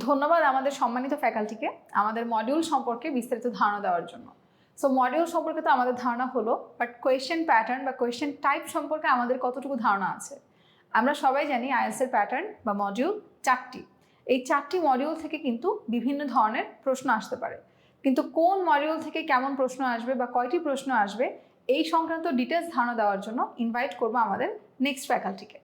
ধন্যবাদ আমাদের সম্মানিত ফ্যাকাল্টিকে আমাদের মডিউল সম্পর্কে বিস্তারিত ধারণা দেওয়ার জন্য। সো মডিউল সম্পর্কে তো আমাদের ধারণা হলো, বাট কোয়েশ্চেন প্যাটার্ন বা কোয়েশ্চেন টাইপ সম্পর্কে আমাদের কতটুকু ধারণা আছে? আমরা সবাই জানি আইএলটিএস প্যাটার্ন বা মডিউল 4টি। এই 4টি মডিউল থেকে কিন্তু বিভিন্ন ধরনের প্রশ্ন আসতে পারে, কিন্তু কোন মডিউল থেকে কেমন প্রশ্ন আসবে বা কয়টি প্রশ্ন আসবে এই সংক্রান্ত ডিটেলস ধারণা দেওয়ার জন্য ইনভাইট করবো আমাদের নেক্সট ফ্যাকাল্টিকে।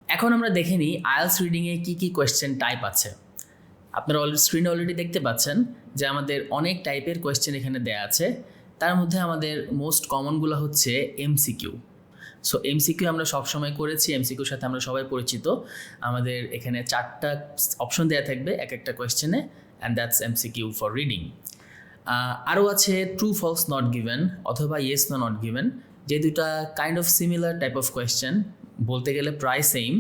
এখন আমরা দেখে নিই আইএলটিএস রিডিংয়ে কী কী কোয়েশ্চেন টাইপ আছে। আপনারা স্ক্রিনে অলরেডি দেখতে পাচ্ছেন যে আমাদের অনেক টাইপের কোয়েশ্চেন এখানে দেয়া আছে। তার মধ্যে আমাদের মোস্ট কমনগুলো হচ্ছে এমসিকিউ। সো এমসিকিউ আমরা সবসময় করেছি, এমসিকিউর সাথে আমরা সবাই পরিচিত। আমাদের এখানে 4টা অপশন দেওয়া থাকবে এক একটা কোয়েশ্চেনে, and that's MCQ for reading. আরও আছে ট্রু ফলস নট গিভেন অথবা ইয়েস নো নট গিভেন, যে দুটা kind of similar type of question, বলতে গেলে প্রায় সেম,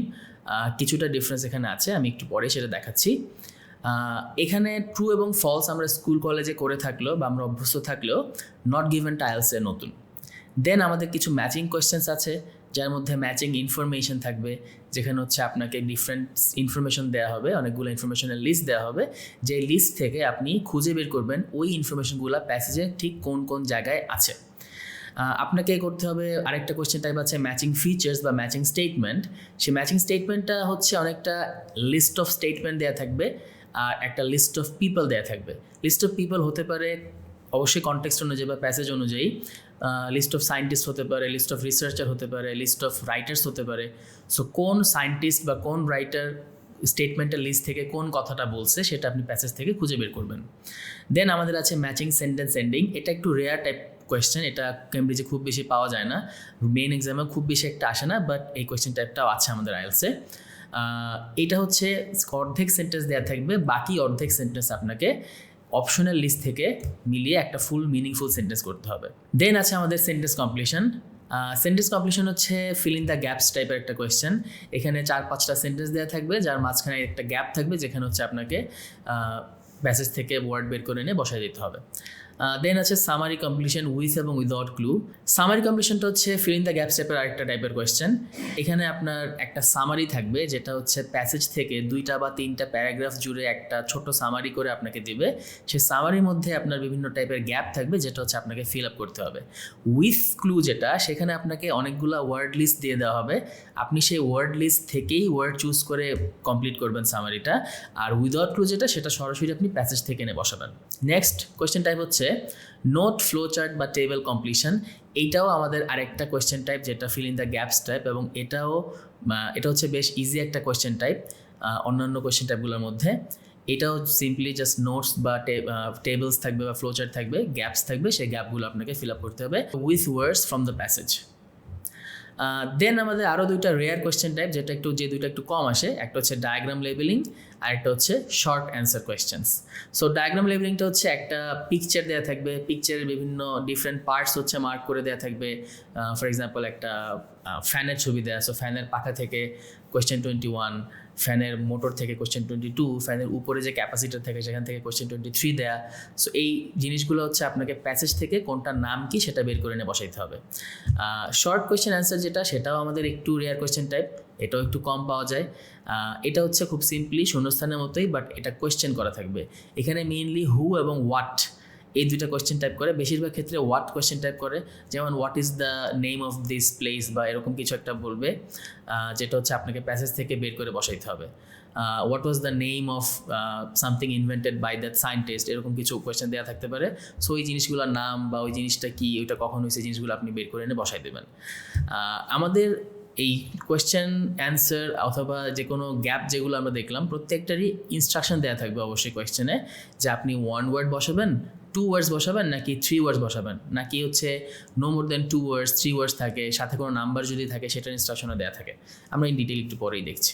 কিছুটা ডিফারেন্স এখানে আছে, আমি একটু পরে সেটা দেখাচ্ছি। এখানে ট্রু এবং ফলস আমরা স্কুল কলেজে করে থাকলেও বা আমরা অভ্যস্ত থাকলেও নট গিভেনটা আইএলটিএসে নতুন। দেন আমাদের কিছু ম্যাচিং কোয়েশ্চেন্স আছে, যার মধ্যে ম্যাচিং ইনফরমেশন থাকবে, যেখানে হচ্ছে আপনাকে ডিফারেন্ট ইনফরমেশন দেওয়া হবে, অনেকগুলো ইনফরমেশনের লিস্ট দেওয়া হবে, যে লিস্ট থেকে আপনি খুঁজে বের করবেন ওই ইনফরমেশনগুলো প্যাসেজে ঠিক কোন কোন জায়গায় আছে। আপনাকে করতে হবে আরেকটা কোয়েশ্চেন টাইপ আছে ম্যাচিং ফিচার্স বা ম্যাচিং স্টেটমেন্ট। সেই ম্যাচিং স্টেটমেন্টটা হচ্ছে অনেকটা লিস্ট অফ স্টেটমেন্ট দেওয়া থাকবে আর একটা লিস্ট অফ পিপল দেওয়া থাকবে। লিস্ট অফ পিপল হতে পারে অবশ্যই কনটেক্সট অনুযায়ী বা প্যাসেজ অনুযায়ী, লিস্ট অফ সায়েন্টিস্ট হতে পারে, লিস্ট অফ রিসার্চার হতে পারে, লিস্ট অফ রাইটার্স হতে পারে। সো কোন সায়েন্টিস্ট বা কোন রাইটার স্টেটমেন্টের লিস্ট থেকে কোন কথাটা বলছে সেটা আপনি প্যাসেজ থেকে খুঁজে বের করবেন। দেন আমাদের আছে ম্যাচিং সেন্টেন্স এন্ডিং। এটা একটু রেয়ার টাইপ কোয়েশ্চেন, এটা কেমব্রিজে খুব বেশি পাওয়া যায় না, মেইন এক্সামে খুব বেশি একটা আসে না, বাট এই কোয়েশ্চেন টাইপটাও আছে আমাদের আইএলটিএসে। এটা হচ্ছে অর্ধেক সেন্টেন্স দেওয়া থাকবে, বাকি অর্ধেক সেন্টেন্স আপনাকে অপশনাল লিস্ট থেকে মিলিয়ে একটা ফুল মিনিংফুল সেন্টেন্স করতে হবে। দেন আছে আমাদের সেন্টেন্স কমপ্লিশন। সেন্টেন্স কমপ্লিশন হচ্ছে ফিল ইন দ্য গ্যাপস টাইপের একটা কোয়েশ্চেন। এখানে 4-5টা সেন্টেন্স দেওয়া থাকবে, যার মাঝখানে একটা গ্যাপ থাকবে, যেখানে হচ্ছে আপনাকে প্যাসেজ থেকে ওয়ার্ড বের করে এনে বসায় দিতে হবে। দেন আছে সামারি কমপ্লিশন উইথ এবং উইদাউট ক্লু। সামারি কমপ্লিশনটা হচ্ছে ফিল ইন দ্য গ্যাপস টাইপের আরেকটা টাইপের কোয়েশ্চেন। এখানে আপনার একটা সামারি থাকবে, যেটা হচ্ছে প্যাসেজ থেকে 2টা বা 3টা প্যারাগ্রাফ জুড়ে একটা ছোট সামারি করে আপনাকে দিবে। সেই সামারির মধ্যে আপনার বিভিন্ন টাইপের গ্যাপ থাকবে, যেটা হচ্ছে আপনাকে ফিল আপ করতে হবে। উইথ ক্লু যেটা, সেখানে আপনাকে অনেকগুলো ওয়ার্ড লিস্ট দিয়ে দেওয়া হবে, আপনি সেই ওয়ার্ড লিস্ট থেকেই ওয়ার্ড চুজ করে কমপ্লিট করবেন সামারিটা। আর উইদাউট ক্লু যেটা, সেটা সরাসরি আপনি প্যাসেজ থেকে এনে বসাবেন। নেক্সট কোয়েশ্চেন টাইপ হচ্ছে নোট, ফ্লো চার্ট বা টেবিল কমপ্লিশন। এইটাও আমাদের আরেকটা কোয়েশ্চেন টাইপ, যেটা fill in the gaps type, এবং এটা হচ্ছে বেশ ইজি একটা কোয়েশ্চেন টাইপ অন্যান্য কোয়েশ্চেন টাইপগুলোর মধ্যে। এটাও সিম্পলি জাস্ট নোটস বা টেবলস থাকবে বা ফ্লো চার্ট থাকবে, গ্যাপস থাকবে, সেই গ্যাপগুলো আপনাকে ফিল আপ করতে হবে with words from the passage. Then আমাদের আরও 2টা রেয়ার কোয়েশ্চেন টাইপ, যে দুইটা একটু কম আসে। একটা হচ্ছে ডায়াগ্রাম লেবেলিং আর একটা হচ্ছে short answer questions. So diagram লেবেলিংটা হচ্ছে একটা পিকচার দেওয়া থাকবে, পিকচারের বিভিন্ন ডিফারেন্ট পার্টস হচ্ছে মার্ক করে দেওয়া থাকবে। ফর এক্সাম্পল একটা ফ্যানের ছবি দেওয়া, সো ফ্যানের পাখা থেকে কোয়েশ্চেন 21, ফ্যানের মোটর থেকে কোয়েশ্চেন 22, ফ্যানের উপরে যে ক্যাপাসিটার থাকে সেখান থেকে কোয়েশ্চেন 23 দেয়া। সো এই জিনিসগুলো হচ্ছে আপনাকে প্যাসেজ থেকে কোনটার নাম কি সেটা বের করে নিয়ে বসাইতে হবে। শর্ট কোয়েশ্চেন অ্যান্সার যেটা, সেটাও আমাদের একটু রেয়ার কোয়েশ্চেন টাইপ, এটাও একটু কম পাওয়া যায়। এটা হচ্ছে খুব সিম্পলি শূন্যস্থানের মতোই, বাট এটা কোয়েশ্চেন করা থাকবে। এখানে মেইনলি হু এবং হোয়াট এই 2টা কোয়েশ্চেন টাইপ করে, বেশিরভাগ ক্ষেত্রে হোয়াট কোয়েশ্চেন টাইপ করে, যেমন what is the name of this place বা এরকম কিছু একটা বলবে, যেটা হচ্ছে আপনাকে প্যাসেজ থেকে বের করে বসাইতে হবে। What was the name of something invented by that scientist, এরকম কিছু কোয়েশ্চেন দেওয়া থাকতে পারে। সো ওই জিনিসগুলোর নাম বা ওই জিনিসটা কি, ওইটা কখন হয়েছে, জিনিসগুলো আপনি বের করে এনে বসাই দেবেন। আমাদের এই কোয়েশ্চেন অ্যান্সার অথবা যে কোনো গ্যাপ যেগুলো আমরা দেখলাম, প্রত্যেকটারই ইনস্ট্রাকশন দেওয়া থাকবে অবশ্যই কোয়েশ্চেনে, যে আপনি 1 ওয়ার্ড বসাবেন, 2 ওয়ার্ডস বসাবেন, নাকি 3 ওয়ার্ডস বসাবেন, নাকি হচ্ছে নো মোর দেন 2 ওয়ার্ডস, 3 ওয়ার্ডস থাকে, সাথে কোনো নাম্বার যদি থাকে সেটার ইনস্ট্রাকশনও দেওয়া থাকে। আমরা ইন ডিটেল একটু পরেই দেখছি।